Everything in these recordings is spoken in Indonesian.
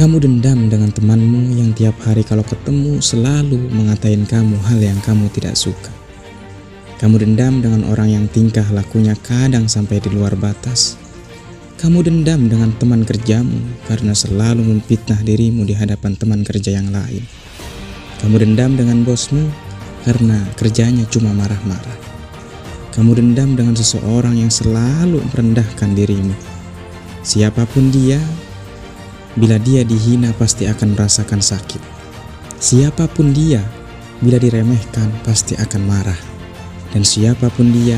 Kamu dendam dengan temanmu yang tiap hari kalau ketemu selalu mengatain kamu hal yang kamu tidak suka. Kamu dendam dengan orang yang tingkah lakunya kadang sampai di luar batas. Kamu dendam dengan teman kerjamu karena selalu memfitnah dirimu di hadapan teman kerja yang lain. Kamu dendam dengan bosmu karena kerjanya cuma marah-marah. Kamu dendam dengan seseorang yang selalu merendahkan dirimu. Siapapun dia, bila dia dihina pasti akan merasakan sakit. Siapapun dia, bila diremehkan pasti akan marah. Dan siapapun dia,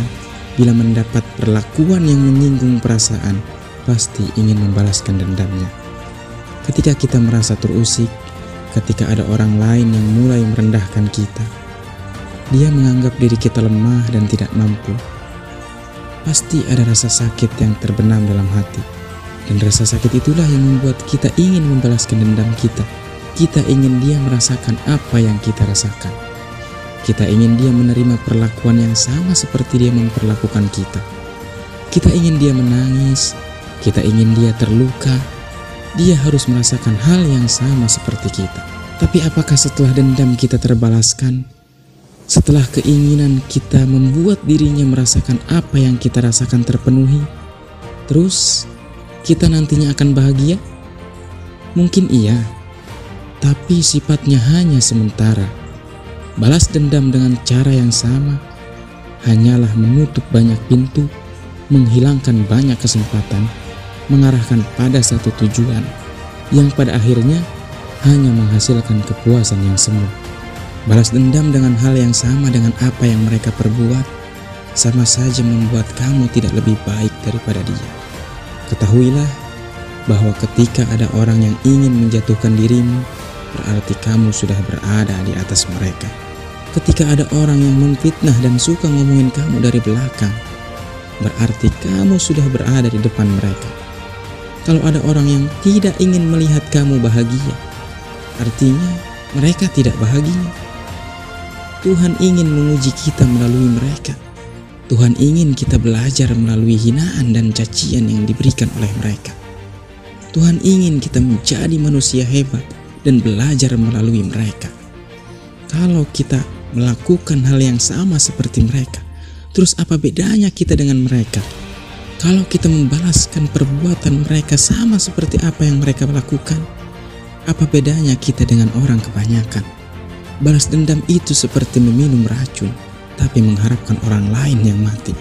bila mendapat perlakuan yang menyinggung perasaan, pasti ingin membalaskan dendamnya. Ketika kita merasa terusik, ketika ada orang lain yang mulai merendahkan kita, dia menganggap diri kita lemah dan tidak mampu, pasti ada rasa sakit yang terbenam dalam hati. Dan rasa sakit itulah yang membuat kita ingin membalaskan dendam kita. Kita ingin dia merasakan apa yang kita rasakan. Kita ingin dia menerima perlakuan yang sama seperti dia memperlakukan kita. Kita ingin dia menangis. Kita ingin dia terluka. Dia harus merasakan hal yang sama seperti kita. Tapi apakah setelah dendam kita terbalaskan? Setelah keinginan kita membuat dirinya merasakan apa yang kita rasakan terpenuhi, terus kita nantinya akan bahagia? Mungkin iya, tapi sifatnya hanya sementara. Balas dendam dengan cara yang sama hanyalah menutup banyak pintu, menghilangkan banyak kesempatan, mengarahkan pada satu tujuan yang pada akhirnya hanya menghasilkan kepuasan yang semu. Balas dendam dengan hal yang sama dengan apa yang mereka perbuat sama saja membuat kamu tidak lebih baik daripada dia. Ketahuilah bahwa ketika ada orang yang ingin menjatuhkan dirimu, berarti kamu sudah berada di atas mereka. Ketika ada orang yang memfitnah dan suka ngomongin kamu dari belakang, berarti kamu sudah berada di depan mereka. Kalau ada orang yang tidak ingin melihat kamu bahagia, artinya mereka tidak bahagia. Tuhan ingin menguji kita melalui mereka. Tuhan ingin kita belajar melalui hinaan dan cacian yang diberikan oleh mereka. Tuhan ingin kita menjadi manusia hebat dan belajar melalui mereka. Kalau kita melakukan hal yang sama seperti mereka, terus apa bedanya kita dengan mereka? Kalau kita membalaskan perbuatan mereka sama seperti apa yang mereka lakukan, apa bedanya kita dengan orang kebanyakan? Balas dendam itu seperti meminum racun, tapi mengharapkan orang lain yang mati.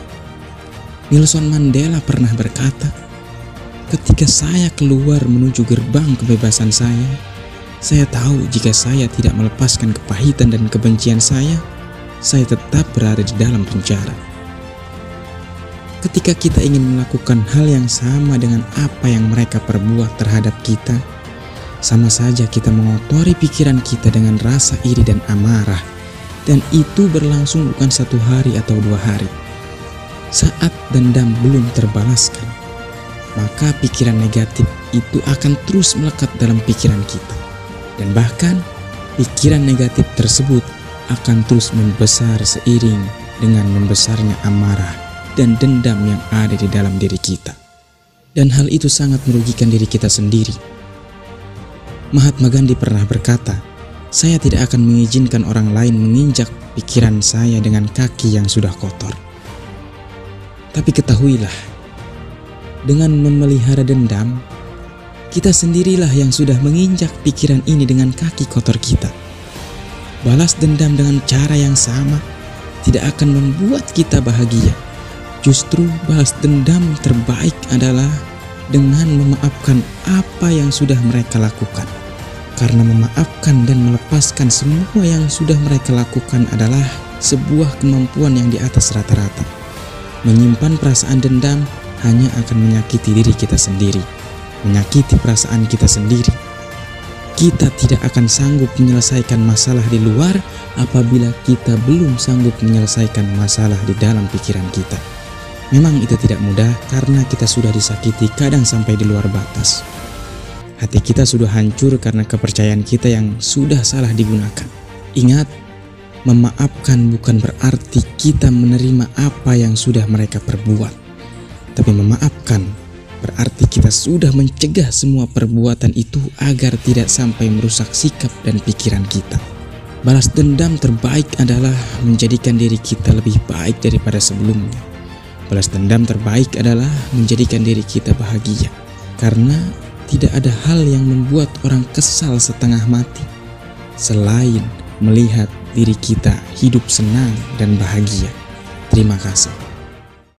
Nelson Mandela pernah berkata, ketika saya keluar menuju gerbang kebebasan saya tahu jika saya tidak melepaskan kepahitan dan kebencian saya tetap berada di dalam penjara. Ketika kita ingin melakukan hal yang sama dengan apa yang mereka perbuat terhadap kita, sama saja kita mengotori pikiran kita dengan rasa iri dan amarah. Dan itu berlangsung bukan 1 hari atau 2 hari. Saat dendam belum terbalaskan, maka pikiran negatif itu akan terus melekat dalam pikiran kita. Dan bahkan pikiran negatif tersebut akan terus membesar seiring dengan membesarnya amarah dan dendam yang ada di dalam diri kita. Dan hal itu sangat merugikan diri kita sendiri. Mahatma Gandhi pernah berkata, saya tidak akan mengizinkan orang lain menginjak pikiran saya dengan kaki yang sudah kotor. Tapi ketahuilah, dengan memelihara dendam, kita sendirilah yang sudah menginjak pikiran ini dengan kaki kotor kita. Balas dendam dengan cara yang sama tidak akan membuat kita bahagia. Justru balas dendam terbaik adalah dengan memaafkan apa yang sudah mereka lakukan. Karena memaafkan dan melepaskan semua yang sudah mereka lakukan adalah sebuah kemampuan yang di atas rata-rata. Menyimpan perasaan dendam hanya akan menyakiti diri kita sendiri, menyakiti perasaan kita sendiri. Kita tidak akan sanggup menyelesaikan masalah di luar apabila kita belum sanggup menyelesaikan masalah di dalam pikiran kita. Memang itu tidak mudah karena kita sudah disakiti kadang sampai di luar batas. Hati kita sudah hancur karena kepercayaan kita yang sudah salah digunakan. Ingat, memaafkan bukan berarti kita menerima apa yang sudah mereka perbuat. Tapi memaafkan berarti kita sudah mencegah semua perbuatan itu agar tidak sampai merusak sikap dan pikiran kita. Balas dendam terbaik adalah menjadikan diri kita lebih baik daripada sebelumnya. Balas dendam terbaik adalah menjadikan diri kita bahagia, karena tidak ada hal yang membuat orang kesal setengah mati selain melihat diri kita hidup senang dan bahagia. Terima kasih.